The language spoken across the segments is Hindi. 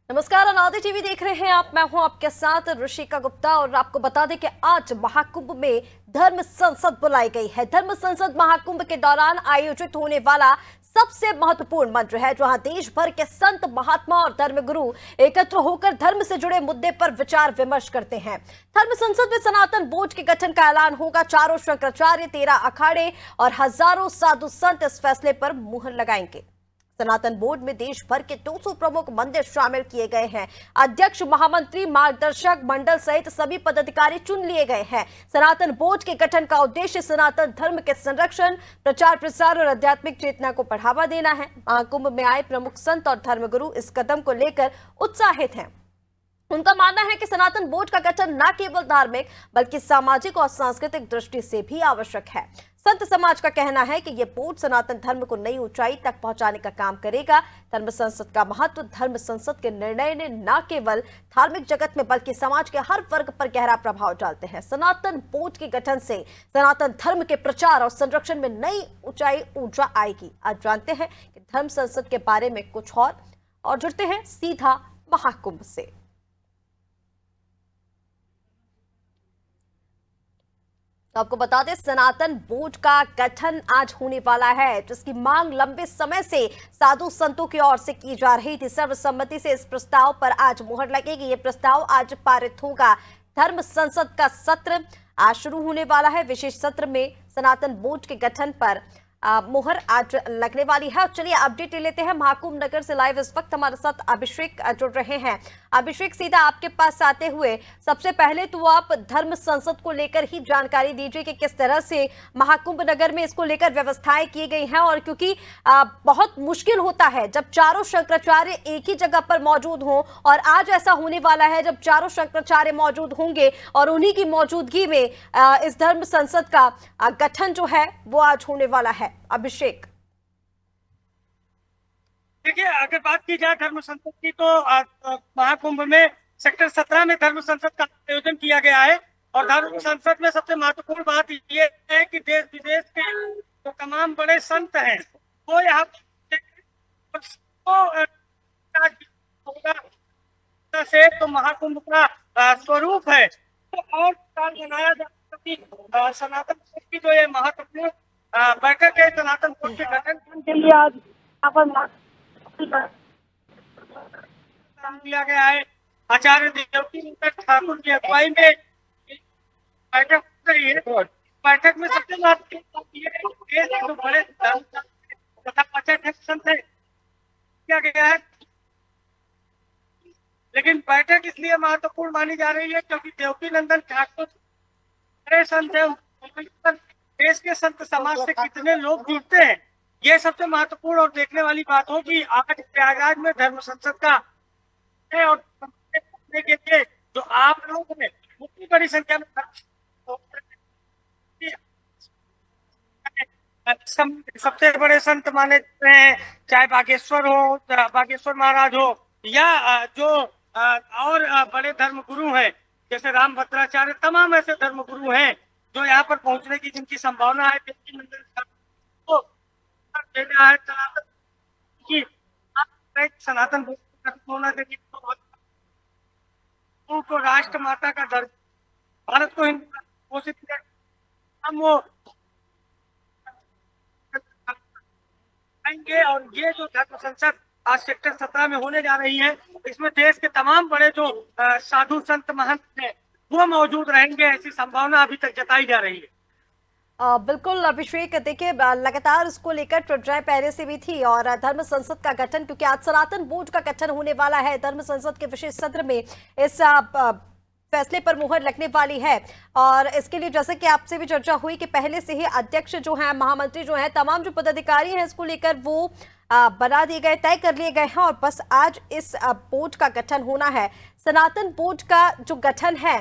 नमस्कार, अनादि टीवी देख रहे हैं आप। मैं हूं आपके साथ ऋषिका गुप्ता और आपको बता दें कि आज महाकुंभ में धर्म संसद बुलाई गई है। धर्म संसद महाकुंभ के दौरान आयोजित होने वाला सबसे महत्वपूर्ण मंच है, जहां देश भर के संत, महात्मा और धर्मगुरु एकत्र होकर धर्म से जुड़े मुद्दे पर विचार विमर्श करते हैं। धर्म संसद में सनातन बोर्ड के गठन का ऐलान होगा। चारों शंकराचार्य, 13 अखाड़े और हजारों साधु संत इस फैसले पर मुहर लगाएंगे। सनातन बोर्ड में देश भर के 200 प्रमुख मंदिर शामिल किए गए हैं। अध्यक्ष, महामंत्री, मार्गदर्शक मंडल सहित सभी पदाधिकारी चुन लिए गए हैं। सनातन बोर्ड के गठन का उद्देश्य सनातन धर्म के संरक्षण, प्रचार प्रसार और आध्यात्मिक चेतना को बढ़ावा देना है। महाकुंभ में आए प्रमुख संत और धर्मगुरु इस कदम को लेकर उत्साहित हैं। उनका मानना है कि सनातन बोर्ड का गठन न केवल धार्मिक बल्कि सामाजिक और सांस्कृतिक दृष्टि से भी आवश्यक है। संत समाज का कहना है कि यह बोर्ड सनातन धर्म को नई ऊंचाई तक पहुंचाने का काम करेगा। धर्म संसद का महत्व, धर्म संसद के निर्णय ने न केवल धार्मिक जगत में बल्कि समाज के हर वर्ग पर गहरा प्रभाव डालते हैं। सनातन बोर्ड के गठन से सनातन धर्म के प्रचार और संरक्षण में नई ऊंचाई ऊर्जा आएगी। आज जानते हैं कि धर्म संसद के बारे में कुछ और जुड़ते हैं सीधा महाकुंभ से। तो आपको बता दें, सनातन बोर्ड का गठन आज होने वाला है, जिसकी मांग लंबे समय से साधु संतों की ओर से की जा रही थी। सर्वसम्मति से इस प्रस्ताव पर आज मुहर लगेगी। ये प्रस्ताव आज पारित होगा। धर्म संसद का सत्र आज शुरू होने वाला है। विशेष सत्र में सनातन बोर्ड के गठन पर मुहर आज लगने वाली है। चलिए अपडेट ले लेते हैं। महाकुंभ नगर से लाइव इस वक्त हमारे साथ अभिषेक जुड़ रहे हैं। अभिषेक, सीधा आपके पास आते हुए सबसे पहले तो आप धर्म संसद को लेकर ही जानकारी दीजिए कि किस तरह से महाकुंभ नगर में इसको लेकर व्यवस्थाएं की गई हैं। और क्योंकि बहुत मुश्किल होता है जब चारों शंकराचार्य एक ही जगह पर मौजूद हों, और आज ऐसा होने वाला है जब चारों शंकराचार्य मौजूद होंगे और उन्हीं की मौजूदगी में इस धर्म संसद का गठन जो है वो आज होने वाला है। अभिषेक, देखिए, अगर बात की जाए धर्म संसद की तो महाकुंभ में सेक्टर 17 में धर्म संसद का आयोजन किया गया है। और धर्म संसद में सबसे महत्वपूर्ण बात ये है कि देश विदेश के जो तमाम बड़े संत हैं वो यहाँ से तो महाकुंभ का स्वरूप है। तो और बनाया जाए सनातन की जो ये महत्वपूर्ण बैठक है, सनातन बोर्ड के गठन के लिए आज यहाँ पर लिया गया है। आचार्य देवकी ठाकुर की अगुवाई में बैठक हो रही है। बैठक में सबसे महत्वपूर्ण बड़े तथा संत किया गया है। लेकिन बैठक इसलिए महत्वपूर्ण मानी जा रही है क्योंकि देवकी नंदन ठाकुर बड़े संत है। देश के संत समाज से कितने लोग जुड़ते हैं, ये सबसे महत्वपूर्ण और देखने वाली बात होगी। आज प्रयागराज में धर्म संसद का है और के लिए जो आप लोग हैं उतनी बड़ी संख्या में सबसे बड़े संत माने जाते हैं, चाहे बागेश्वर महाराज हो या जो और बड़े धर्मगुरु हैं जैसे राम भद्राचार्य। तमाम ऐसे धर्मगुरु हैं जो यहाँ पर पहुंचने की जिनकी संभावना है। सनातन होना चाहिए को राष्ट्र माता का दर्जा, भारत को हिंदू घोषित किया। हम वो आएंगे और ये जो धर्म संसद आज सेक्टर 17 में होने जा रही है, इसमें देश के तमाम बड़े जो साधु संत महंत हैं वो मौजूद रहेंगे, ऐसी संभावना अभी तक जताई जा रही है। बिल्कुल अभिषेक, देखिए लगातार इसको लेकर चर्चाएं पहले से भी थी। और धर्म संसद का गठन, क्योंकि आज सनातन बोर्ड का गठन होने वाला है, धर्म संसद के विशेष सत्र में इस फैसले पर मुहर लगने वाली है। और इसके लिए जैसे कि आपसे भी चर्चा हुई कि पहले से ही अध्यक्ष जो है, महामंत्री जो है, तमाम जो पदाधिकारी हैं इसको लेकर वो बना दिए गए, तय कर लिए गए हैं। और बस आज इस बोर्ड का गठन होना है। सनातन बोर्ड का जो गठन है,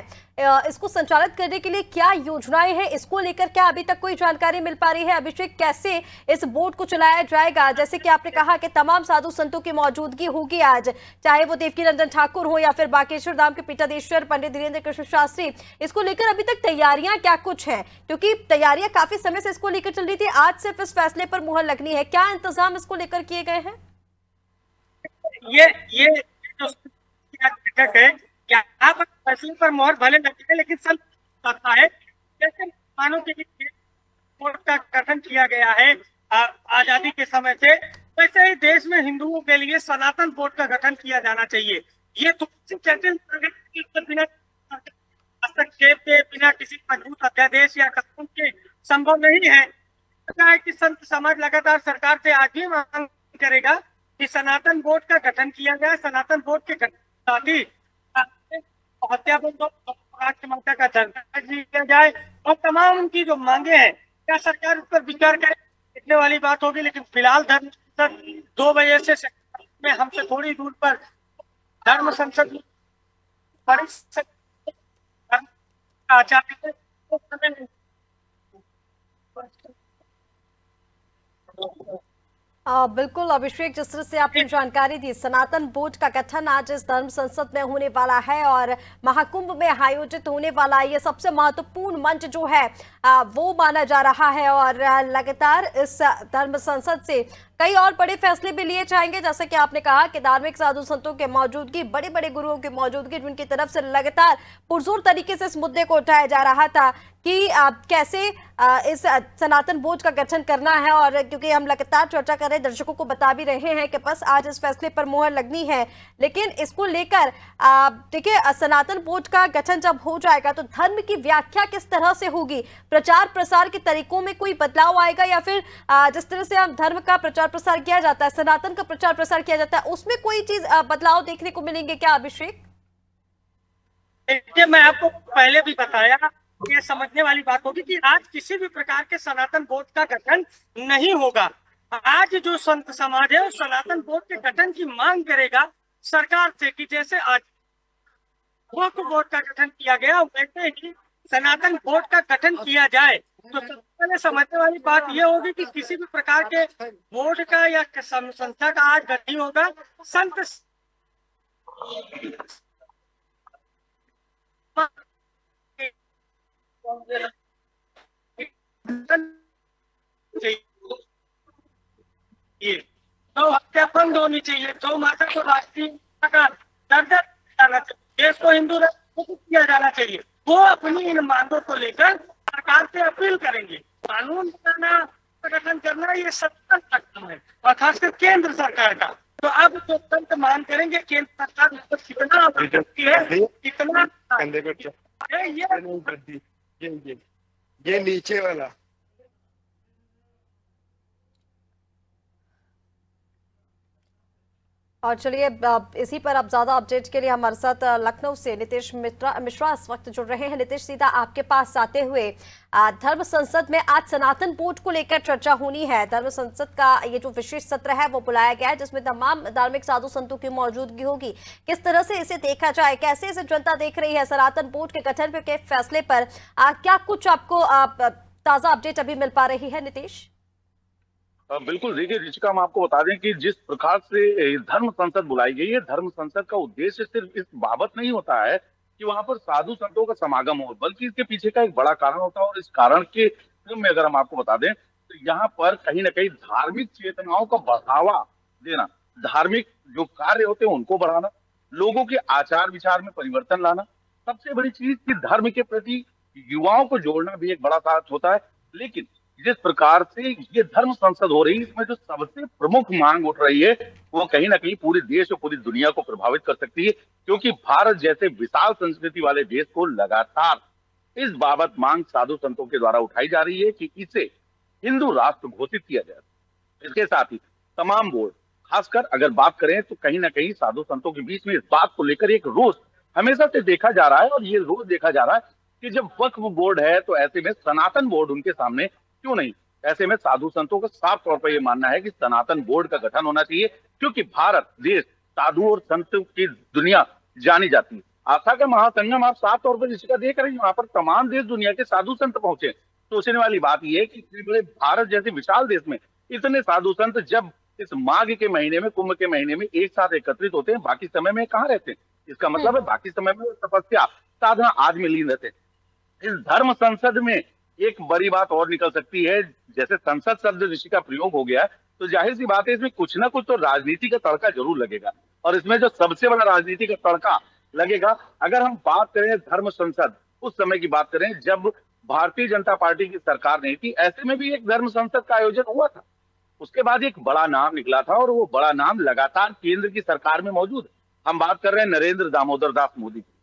इसको संचालित करने के लिए क्या योजनाएं हैं, इसको लेकर क्या अभी तक कोई जानकारी मिल पा रही है? अभिषेक, कैसे इस बोर्ड को चलाया जाएगा? जैसे कि आपने कहा कि तमाम साधु संतों की मौजूदगी होगी आज, चाहे वो देवकी नंदन ठाकुर हो या फिर बागेश्वर धाम के पीठाधीश्वर पंडित धीरेन्द्र कृष्ण शास्त्री। इसको लेकर अभी तक तैयारियां क्या कुछ हैं? क्योंकि तैयारियां काफी समय से इसको लेकर चल रही थी, आज सिर्फ इस फैसले पर मुहर लगनी है। क्या इंतजाम इसको लेकर किए गए हैं? ये जो बैठक है, यहाँ पर फैसले पर मोहर भले लगती है, लेकिन संत कहता है जैसे मुसलमानों के लिए बोर्ड का गठन किया गया है आजादी के समय से, वैसे ही देश में हिंदुओं के लिए सनातन बोर्ड का गठन किया जाना चाहिए। ये थोड़ी सी जटिल बिना हस्तक्षेप के, बिना किसी मजबूत अध्यादेश या कानून के संभव नहीं है। है कि संत समाज लगातार सरकार से आज भी मांग करेगा कि सनातन बोर्ड का गठन किया जाए। सनातन बोर्ड के गठन साथ ही हत्या माता का दर्जा दिया जाए और तमाम उनकी जो मांगे हैं, क्या सरकार उस पर विचार करे, देखने वाली बात होगी। लेकिन फिलहाल धर्म संसद 2 बजे से में हमसे थोड़ी दूर पर धर्म संसद आचार्य बिल्कुल अभिषेक, जिस तरह से आपने जानकारी दी, सनातन बोर्ड का गठन आज इस धर्म संसद में होने वाला है और महाकुंभ में आयोजित होने वाला ये सबसे महत्वपूर्ण मंच जो है वो माना जा रहा है। और लगातार इस धर्म संसद से कई और बड़े फैसले भी लिए जाएंगे, जैसे कि आपने कहा कि धार्मिक साधु संतों के मौजूदगी, बड़े बड़े गुरुओं की मौजूदगी, जिनकी तरफ से लगातार पुरजोर तरीके से इस मुद्दे को उठाया जा रहा था कि कैसे इस सनातन बोर्ड का गठन करना है। और क्योंकि हम लगातार चर्चा कर रहे हैं, दर्शकों को बता भी रहे हैं कि बस आज इस फैसले पर मोहर लगनी है, लेकिन इसको लेकर देखिए सनातन बोर्ड का गठन जब हो जाएगा तो धर्म की व्याख्या किस तरह से होगी, प्रचार प्रसार के तरीकों में कोई बदलाव आएगा या फिर जिस तरह से हम धर्म का प्रचार प्रसार किया जाता है, सनातन का प्रचार प्रसार किया जाता है, उसमें कोई चीज बदलाव देखने को मिलेंगे क्या अभिषेक? देखिए, मैं आपको पहले भी बताया, ये समझने वाली बात होगी कि आज किसी भी प्रकार के सनातन बोर्ड का गठन नहीं होगा। आज जो संत समाज है वो सनातन बोर्ड के गठन की मांग करेगा सरकार से कि जैसे आज वक्फ बोर्ड का गठन किया गया, वैसे ही सनातन बोर्ड का गठन किया जाए। तो सबसे पहले समझने वाली बात यह होगी कि किसी भी प्रकार के बोर्ड का या संस्था का आज गठन होगा। संत तो हत्या बंद होनी चाहिए, तो माता को राष्ट्रीय का दर्जा जाना चाहिए, देश को हिंदू राष्ट्र किया जाना चाहिए। वो अपनी इन मांगों को लेकर सरकार से अपील करेंगे। कानून बनाना, गठन करना, ये सरकार का काम है और खासकर केंद्र सरकार का। तो अब जो संत मांग करेंगे, केंद्र सरकार उस पर कितना ये नीचे वाला। और चलिए इसी पर अब ज्यादा अपडेट के लिए हमारे साथ लखनऊ से नितेश मिश्रा इस वक्त जुड़ रहे हैं। नितेश, सीधा आपके पास आते हुए, धर्म संसद में आज सनातन बोर्ड को लेकर चर्चा होनी है। धर्म संसद का ये जो विशेष सत्र है वो बुलाया गया है, जिसमें तमाम धार्मिक साधु संतों की मौजूदगी होगी। किस तरह से इसे देखा जाए, कैसे इसे जनता देख रही है, सनातन बोर्ड के गठन के फैसले पर क्या कुछ आपको ताजा अपडेट अभी मिल पा रही है नितेश? बिल्कुल, देखिए रिचिका, हम आपको बता दें कि जिस प्रकार से धर्म संसद बुलाई गई है, धर्म संसद का उद्देश्य सिर्फ इस बाबत नहीं होता है कि वहां पर साधु संतों का समागम हो, बल्कि इसके पीछे का एक बड़ा कारण होता है। और इस कारण के में अगर हम आपको बता दें तो यहाँ पर कहीं ना कहीं धार्मिक चेतनाओं का बढ़ावा देना, धार्मिक जो कार्य होते हैं उनको बढ़ाना, लोगों के आचार विचार में परिवर्तन लाना, सबसे बड़ी चीज कि धर्म के प्रति युवाओं को जोड़ना भी एक बड़ा साथ होता है। लेकिन जिस प्रकार से ये धर्म संसद हो रही है, इसमें जो सबसे प्रमुख मांग उठ रही है वो कहीं ना कहीं पूरे देश और पूरी दुनिया को प्रभावित कर सकती है, क्योंकि भारत जैसे विशाल संस्कृति वाले देश को लगातार इस बाबत मांग साधु संतों के द्वारा उठाई जा रही है कि इसे हिंदू राष्ट्र घोषित किया जाए। इसके साथ ही तमाम बोर्ड, खासकर अगर बात करें तो कहीं ना कहीं साधु संतों के बीच में इस बात को लेकर एक रोष हमेशा से देखा जा रहा है। और ये रोज देखा जा रहा है कि जब वक्फ बोर्ड है तो ऐसे में सनातन बोर्ड उनके सामने क्यों नहीं। ऐसे में साधु संतों का साफ तौर पर यह मानना है कि सनातन बोर्ड का गठन होना चाहिए, क्योंकि भारत देश साधु और संतों की दुनिया जानी जाती है। आस्था का महासंगम आप साफ तौर पर जिसका देख रहे हैं, वहां पर तमाम देश दुनिया के साधु संत पहुंचे। सोचने वाली बात यह है कि इतने बड़े भारत जैसे विशाल देश में इतने साधु संत जब इस माघ के महीने में, कुंभ के महीने में एक साथ एकत्रित होते हैं, बाकी समय में कहाँ रहते हैं? इसका मतलब है बाकी समय में तपस्या, साधना आदि में लीन रहते हैं। इस धर्म संसद में एक बड़ी बात और निकल सकती है। जैसे संसद शब्द ऋषि का प्रयोग हो गया, तो जाहिर सी बात है इसमें कुछ ना कुछ तो राजनीति का तड़का जरूर लगेगा। और इसमें जो सबसे बड़ा राजनीति का तड़का लगेगा। अगर हम बात करें धर्म संसद, उस समय की बात करें जब भारतीय जनता पार्टी की सरकार नहीं थी, ऐसे में भी एक धर्म संसद का आयोजन हुआ था। उसके बाद एक बड़ा नाम निकला था और वो बड़ा नाम लगातार केंद्र की सरकार में मौजूद है। हम बात कर रहे हैं नरेंद्र दामोदर दास मोदी की।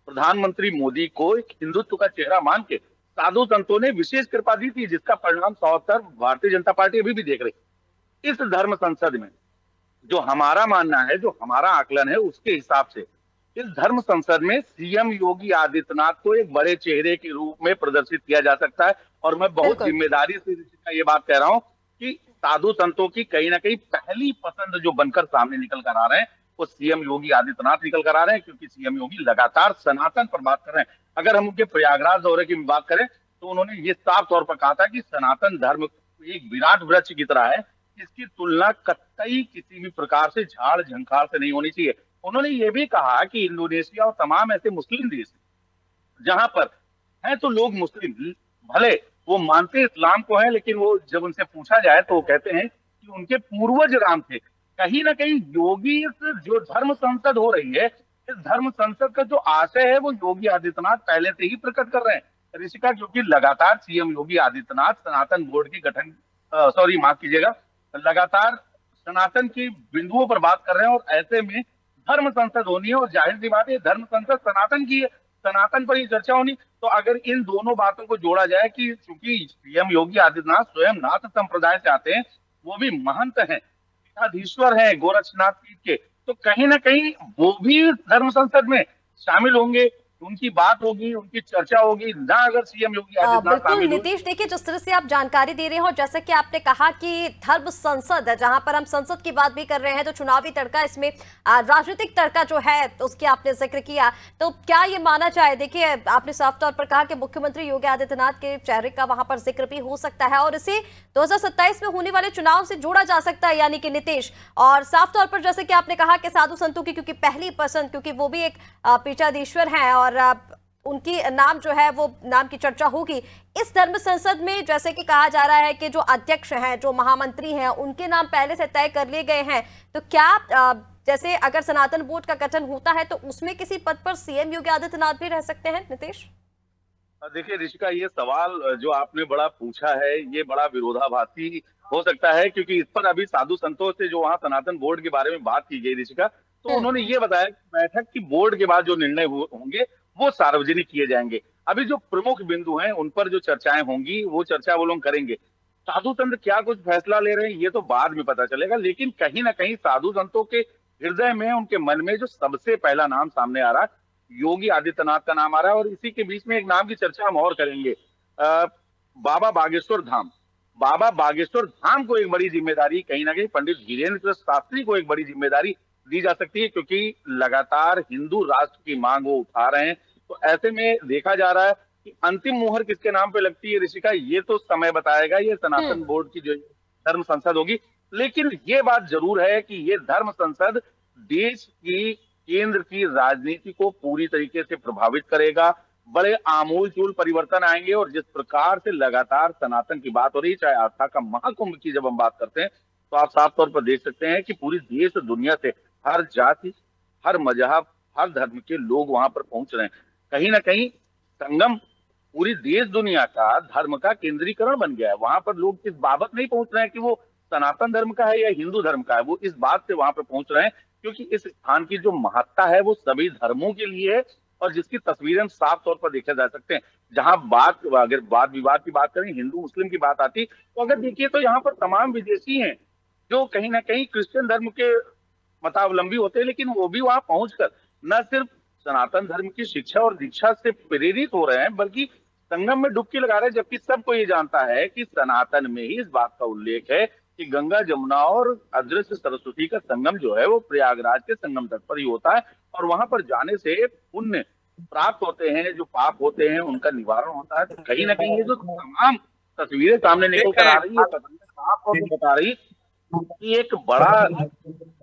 प्रधानमंत्री मोदी को एक हिंदुत्व का चेहरा मान के साधु संतों ने विशेष कृपा दी थी, जिसका परिणाम सौतर भारतीय जनता पार्टी अभी भी देख रही है। इस धर्म संसद में जो हमारा मानना है, जो हमारा आकलन है, उसके हिसाब से इस धर्म संसद में सीएम योगी आदित्यनाथ को एक बड़े चेहरे के रूप में प्रदर्शित किया जा सकता है। और मैं बहुत बिल्कुल। जिम्मेदारी से ये बात कह रहा हूं कि साधु संतों की कहीं ना कहीं पहली पसंद जो बनकर सामने निकल कर आ रहे हैं वो सीएम योगी आदित्यनाथ निकल कर आ रहे हैं, क्योंकि सीएम योगी लगातार सनातन पर बात कर रहे हैं। अगर हम उनके प्रयागराज दौरे की बात करें तो उन्होंने ये साफ तौर पर कहा था कि सनातन धर्म एक विराट वृक्ष की तरह है, इसकी तुलना कतई किसी भी प्रकार से झाड़ झंखाड़ से नहीं होनी चाहिए। उन्होंने ये भी कहा कि इंडोनेशिया और तमाम ऐसे मुस्लिम देश जहां पर है तो लोग मुस्लिम भले वो मानते इस्लाम को है, लेकिन वो जब उनसे पूछा जाए तो वो कहते हैं कि उनके पूर्वज राम थे। कहीं ना कहीं योगी इस जो धर्म संसद हो रही है, इस धर्म संसद का जो आशय है वो योगी आदित्यनाथ पहले से ही प्रकट कर रहे हैं ऋषिका, क्योंकि लगातार सीएम योगी आदित्यनाथ सनातन बोर्ड की गठन माफ कीजिएगा, लगातार सनातन की बिंदुओं पर बात कर रहे हैं। और ऐसे में धर्म संसद होनी है और जाहिर सी बात है धर्म संसद सनातन की है, सनातन पर ही चर्चा होनी। तो अगर इन दोनों बातों को जोड़ा जाए कि चूंकि सीएम योगी आदित्यनाथ स्वयं नाथ संप्रदाय से आते हैं, वो भी महंत हैं, पीठाधीश्वर हैं गोरक्षनाथ पीठ के, तो कहीं ना कहीं वो भी धर्म संसद में शामिल होंगे, उनकी बात होगी, उनकी चर्चा होगी ना। अगर सीएम योगी आदित्यनाथ बिल्कुल शामिल नीतीश, देखिए जिस तरह से आप जानकारी दे रहे हो, जैसे कि आपने कहा कि धर्म संसद है, जहां पर हम संसद की बात भी कर रहे हैं, तो चुनावी तड़का इसमें राजनीतिक तड़का जो है तो उसकी आपने जिक्र किया, तो क्या ये माना जाए, देखिए आपने साफ तौर पर कहा कि मुख्यमंत्री योगी आदित्यनाथ के चेहरे का वहां पर जिक्र भी हो सकता है और इसे 2027 में होने वाले चुनाव से जोड़ा जा सकता है, यानी कि नीतीश। और साफ तौर पर जैसे कि आपने कहा कि साधु संतों की क्योंकि पहली पसंद, क्योंकि वो भी एक पीठाधीश्वर हैं और उनकी नाम जो है वो नाम की चर्चा होगी इस धर्म संसद में। जैसे कि कहा जा रहा है कि जो अध्यक्ष हैं, जो महामंत्री हैं, उनके नाम पहले से तय कर लिए गए हैं, तो क्या जैसे अगर सनातन बोर्ड का गठन होता है तो उसमें किसी पद पर सीएम योगी आदित्यनाथ भी रह सकते हैं नीतीश? देखिए ऋषिका, ये सवाल जो आपने बड़ा पूछा है ये बड़ा विरोधाभासी हो सकता है, क्योंकि इस पर अभी साधु संतों से जो वहाँ सनातन बोर्ड के बारे में बात की गई ऋषिका, तो उन्होंने ये बताया कि बैठक की बोर्ड के बाद जो निर्णय होंगे वो सार्वजनिक किए जाएंगे। अभी जो प्रमुख बिंदु हैं उन पर जो चर्चाएं होंगी वो चर्चा वो लोग करेंगे। साधु संत क्या कुछ फैसला ले रहे हैं ये तो बाद में पता चलेगा, लेकिन कहीं ना कहीं साधु संतों के हृदय में, उनके मन में जो सबसे पहला नाम सामने आ रहा है योगी आदित्यनाथ का नाम आ रहा है। और इसी के बीच में एक नाम की चर्चा हम और करेंगे, बाबा बागेश्वर धाम। बाबा बागेश्वर धाम को एक बड़ी जिम्मेदारी कहीं ना कहीं पंडित धीरेन्द्र शास्त्री को एक बड़ी जिम्मेदारी दी जा सकती है, क्योंकि लगातार हिंदू राष्ट्र की मांग वो उठा रहे हैं। तो ऐसे में देखा जा रहा है कि अंतिम मुहर किसके नाम पे लगती है ऋषिका, ये तो समय बताएगा, ये सनातन बोर्ड की जो धर्म संसद होगी। लेकिन ये बात जरूर है कि ये धर्म संसद देश की केंद्र की राजनीति को पूरी तरीके से प्रभावित करेगा, बड़े आमूलचूल परिवर्तन आएंगे। और जिस प्रकार से लगातार सनातन की बात हो रही है, चाहे आस्था का महाकुंभ की जब हम बात करते हैं, तो आप साफ तौर पर देख सकते हैं कि पूरी देश दुनिया से हर जाति, हर मजहब, हर धर्म के लोग वहां पर पहुंच रहे हैं। कहीं ना कहीं संगम पूरी देश दुनिया का धर्म का केंद्रीकरण बन गया है। वहां पर लोग इस बाबत नहीं पहुंच रहे हैं कि वो सनातन धर्म का है या हिंदू धर्म का है, वो इस बात से वहां पर पहुंच रहे हैं क्योंकि इस स्थान की जो महत्ता है वो सभी धर्मों के लिए है और जिसकी तस्वीरें साफ तौर पर देखे जा सकते हैं। जहां अगर वाद विवाद की बात करें, हिंदू मुस्लिम की बात आती, तो अगर देखिए तो यहाँ पर तमाम विदेशी हैं जो कहीं ना कहीं क्रिश्चियन धर्म के मतावलंबी होते हैं, लेकिन वो भी वहां पहुंचकर न सिर्फ सनातन धर्म की शिक्षा और दीक्षा से प्रेरित हो रहे हैं, बल्कि संगम में डुबकी लगा रहे हैं। जबकि सबको ये जानता है कि सनातन में ही इस बात का उल्लेख है कि गंगा जमुना और अदृश्य सरस्वती का संगम जो है वो प्रयागराज के संगम तट पर ही होता है और वहां पर जाने से पुण्य प्राप्त होते हैं, जो पाप होते हैं उनका निवारण होता है। तो कहीं ना कहीं ये जो तमाम तस्वीरें सामने निकल कर आ रही है, साफ तौर पर बता रही कि एक बड़ा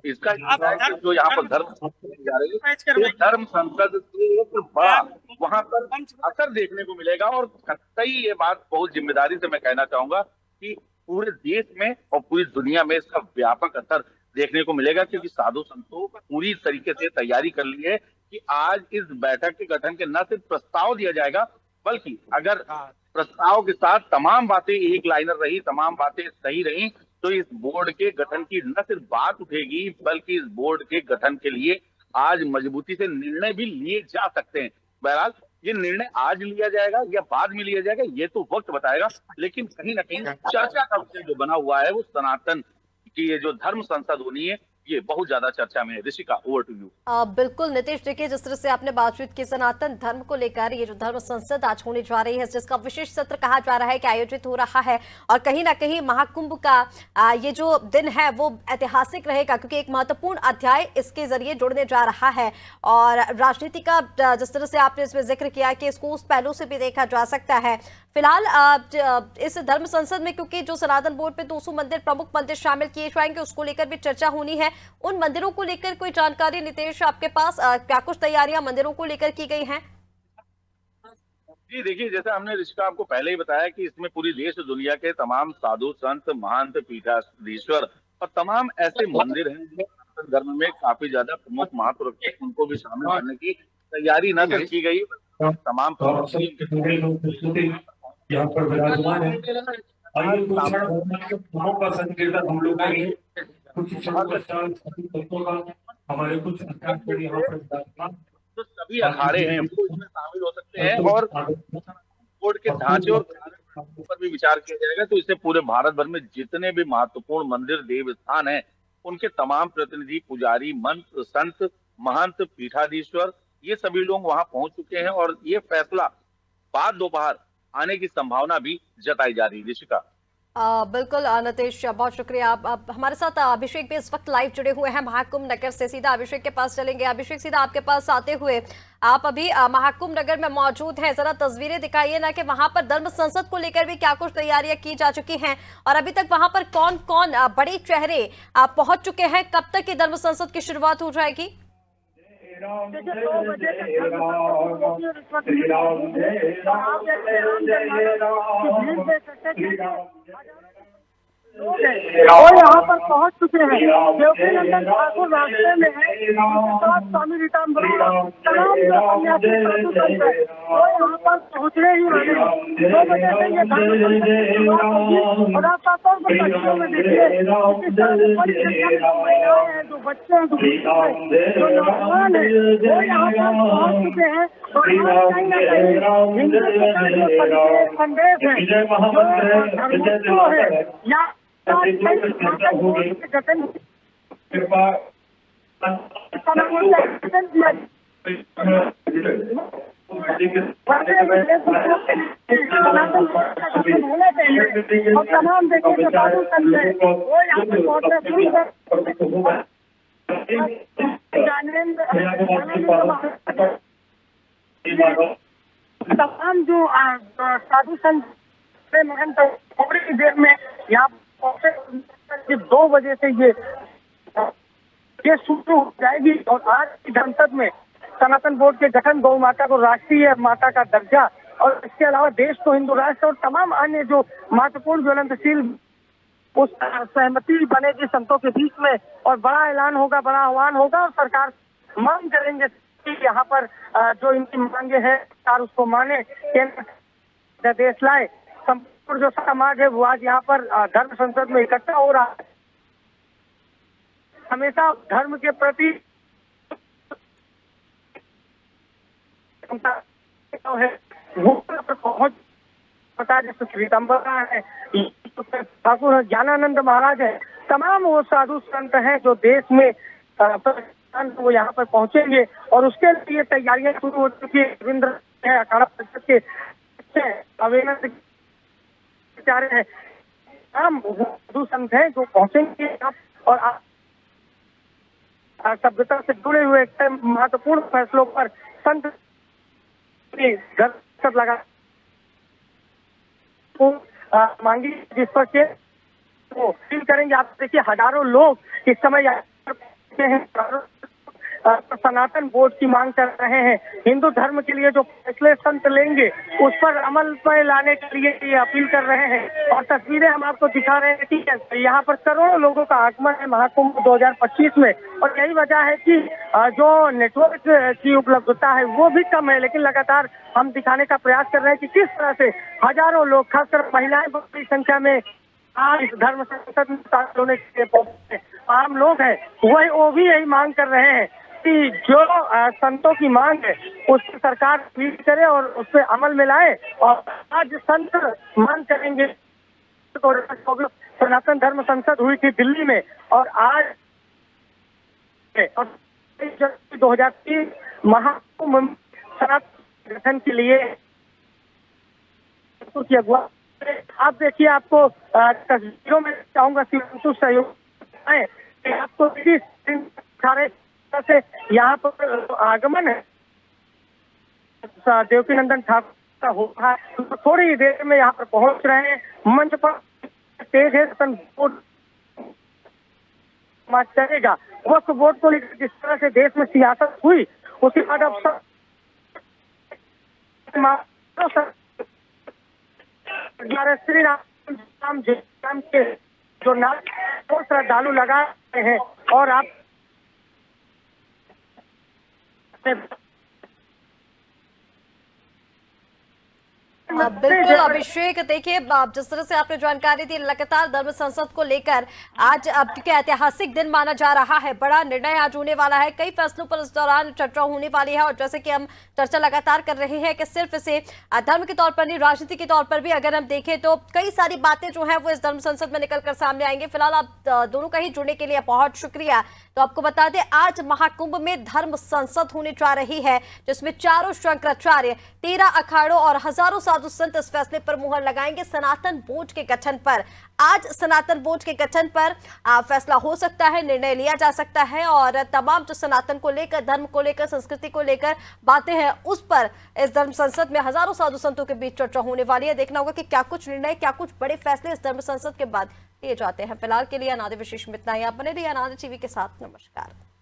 इसका जो यहाँ पर धर्म जा रही है, धर्म संसद से एक बड़ा वहां पर असर देखने को मिलेगा। और कतई ये बात बहुत जिम्मेदारी से मैं कहना चाहूंगा कि पूरे देश में और पूरी दुनिया में इसका व्यापक असर देखने को मिलेगा, क्योंकि साधु संतों पूरी तरीके से तैयारी कर ली है कि आज इस बैठक के गठन के न सिर्फ प्रस्ताव दिया जाएगा, बल्कि अगर प्रस्ताव के साथ तमाम बातें एक लाइनर रही, तमाम बातें सही रही, तो इस बोर्ड के गठन की न सिर्फ बात उठेगी, बल्कि इस बोर्ड के गठन के लिए आज मजबूती से निर्णय भी लिए जा सकते हैं। बहरहाल ये निर्णय आज लिया जाएगा या बाद में लिया जाएगा, ये तो वक्त बताएगा, लेकिन कहीं ना कहीं चर्चा का विषय जो बना हुआ है वो सनातन की ये जो धर्म संसद होनी है, ये बहुत ज्यादा चर्चा में है। Rishika, over to you. बिल्कुल नीतीश, देखिए जिस तरह से आपने बातचीत की सनातन धर्म को लेकर, ये जो धर्म संसद आज होने जा रही है, जिसका विशेष सत्र कहा जा रहा है कि आयोजित हो रहा है, और कहीं ना कहीं महाकुंभ का ये जो दिन है वो ऐतिहासिक रहेगा, क्योंकि एक महत्वपूर्ण अध्याय इसके जरिए जुड़ने जा रहा है। और राजनीति का जिस तरह से आपने इसमें जिक्र किया कि इसको उस पहलू से भी देखा जा सकता है। फिलहाल इस धर्म संसद में क्योंकि जो सनातन बोर्ड पे 200 मंदिर, प्रमुख मंदिर शामिल किए जाएंगे, उसको लेकर भी चर्चा होनी है। उन मंदिरों को लेकर कोई जानकारी नीतीश आपके पास, क्या कुछ तैयारियां मंदिरों को लेकर की गई हैं? जी देखिए, जैसे हमने ऋषिका आपको पहले ही बताया कि इसमें पूरी देश दुनिया के तमाम साधु संत, महंत, पीठाधीश्वर और तमाम ऐसे मंदिर हैं जो सनातन धर्म में काफी ज्यादा प्रमुख महत्व रखते हैं, उनको भी शामिल करने की तैयारी न सिर्फ की गई, तमाम यहाँ पर विराजमान है। आइए का संकीर्तन हम लोग करेंगे, कुछ तत्वों का हमारे कुछ यहाँ पर विराजमान जो सभी अखाड़े हैं वो इसमें शामिल हो सकते हैं, और बोर्ड के ढांचे और कार्य पर भी विचार किया जाएगा। तो इससे पूरे भारत भर में जितने भी महत्वपूर्ण मंदिर, देव स्थान हैं, उनके तमाम प्रतिनिधि, पुजारी, मंत्र, संत, महंत, पीठाधीश्वर, ये सभी लोग वहां पहुंच चुके हैं, और ये फैसला बाद दोपहर आने की संभावना भी जताई जा रही है। ऋषिका, बिल्कुल नीतीश, बहुत शुक्रिया। आप हमारे साथ अभिषेक भी इस वक्त लाइव जुड़े हुए हैं महाकुंभ नगर से। सीधा अभिषेक के पास चलेंगे। अभिषेक, सीधा आपके पास आते हुए, आप अभी महाकुंभ नगर में मौजूद हैं, जरा तस्वीरें दिखाइए ना कि वहां पर धर्म संसद को लेकर भी क्या कुछ तैयारियां की जा चुकी हैं, और अभी तक वहां पर कौन कौन बड़े चेहरे पहुंच चुके हैं, कब तक ये धर्म संसद की शुरुआत हो जाएगी? देखिए 2 बजे और यहाँ पर पहुँच चुके हैं। देवकी नंदन ठाकुर रास्ते में है, स्वामी रीताम्बरम, तमाम जो सन्यासी साधु संत है वो यहाँ पर पहुँचने ही वाले हैं। 2 बजे से ये और आप तस्वीरों में देखिए किस तरह से बड़ी संख्या में महिलाएं हैं, जो बच्चे हैं, जो नौजवान है, वो यहाँ पर पहुँच चुके हैं। और कहीं न कहीं हिंदुत्व का जो संदेश है, जो धर्मोत्सव है, या गठन होना चाहिए। और तमाम देखिए जो साधु संत है वो यहाँ पे तमाम जो साधु संत महंत थोड़ी देर में यहाँ 2 बजे से ये शुरू हो जाएगी। और आज की संसद में सनातन बोर्ड के गठन, गौ माता को राष्ट्रीय माता का दर्जा, और इसके अलावा देश को हिंदू राष्ट्र और तमाम अन्य जो महत्वपूर्ण ज्वलंतशील उस सहमति बनेगी संतों के बीच में, और बड़ा ऐलान होगा, बड़ा आह्वान होगा, और सरकार मांग करेंगे कि यहाँ पर जो इनकी मांगे हैं सरकार उसको माने, केंद्र देश लाए। संपूर्ण जो समाज है वो आज यहाँ पर धर्म संसद में इकट्ठा हो रहा है। हमेशा धर्म के प्रति है वो पहुंच पता, जैसे श्रीतंबर है, ठाकुर ज्ञानानंद महाराज है, तमाम वो साधु संत हैं जो देश में वो यहाँ पर पहुंचेंगे, और उसके लिए तैयारियां शुरू हो चुकी है। रविंद्र है, अखाड़ा परिषद के अवेनंद हैं, हम साधु संत हैं जो पहुंचेंगे, और सभ्यता से जुड़े हुए महत्वपूर्ण फैसलों पर संत लगा मांगी, जिस पर के वो फील करेंगे। आप देखिए हजारों लोग इस समय हैं, सनातन बोर्ड की मांग कर रहे हैं। हिंदू धर्म के लिए जो फैसले संत लेंगे उस पर अमल में लाने के लिए ये अपील कर रहे हैं। और तस्वीरें हम आपको दिखा रहे हैं कि यहाँ पर करोड़ों लोगों का आगमन है महाकुंभ 2025 में। और यही वजह है कि जो नेटवर्क की उपलब्धता है वो भी कम है, लेकिन लगातार हम दिखाने का प्रयास कर रहे हैं कि किस तरह से हजारों लोग, खासकर महिलाएं बड़ी संख्या में आज इस धर्म संसद में शामिल होने के लिए आम लोग हैं, वो भी यही मांग कर रहे हैं कि जो संतों की मांग है उस पर सरकार अपील करे और उस पर अमल में लाए। और आज संत मांग करेंगे। सनातन धर्म संसद हुई थी दिल्ली में और आज 2030 महाकुंभ सनातन गठन के लिए की अगुवाई। आप देखिए, आपको तस्वीरों में चाहूंगा शिवांशु सहयोग आपको सारे से यहाँ पर आगमन है देवकी नंदन ठाकुर का हो रहा है। तो थोड़ी देर में यहाँ पर पहुंच रहे हैं। मंच पर तेज है चलेगा वक्त वोट को लेकर जिस तरह से देश में सियासत हुई उसके बाद अब श्री राम के जो नाम को श्रद्धालु लगा रहे हैं। और आप बिल्कुल अभिषेक, देखिए जिस तरह से आपने जानकारी दी, लगातार धर्म संसद को लेकर आज अब क्योंकि ऐतिहासिक दिन माना जा रहा है, बड़ा निर्णय आज होने वाला है, कई फैसलों पर इस दौरान चर्चा होने वाली है। और जैसे कि हम चर्चा लगातार कर रहे हैं कि सिर्फ इसे धर्म के तौर पर नहीं, राजनीति के तौर पर भी अगर हम देखें तो कई सारी बातें जो है वो इस धर्म संसद में निकल कर सामने आएंगे। फिलहाल आप दोनों का ही जुड़ने के लिए बहुत शुक्रिया। तो आपको बता दें, आज महाकुंभ में धर्म संसद होने जा रही है, जिसमें चारों शंकराचार्य, 13 अखाड़ों और हजारों साधु संत इस फैसले पर मुहर लगाएंगे सनातन बोर्ड के गठन पर। आज सनातन बोर्ड के गठन पर फैसला हो सकता है, निर्णय लिया जा सकता है और तमाम जो सनातन को लेकर, धर्म को लेकर, संस्कृति को लेकर बातें हैं उस पर इस धर्म संसद में हजारों साधु संतों के बीच चर्चा होने वाली है। देखना होगा कि क्या कुछ निर्णय, क्या कुछ बड़े फैसले इस धर्म संसद के बाद लिए जाते हैं। फिलहाल के लिए अनादि विशेष में इतना ही। आप बने रहिए अनादि टीवी के साथ। नमस्कार।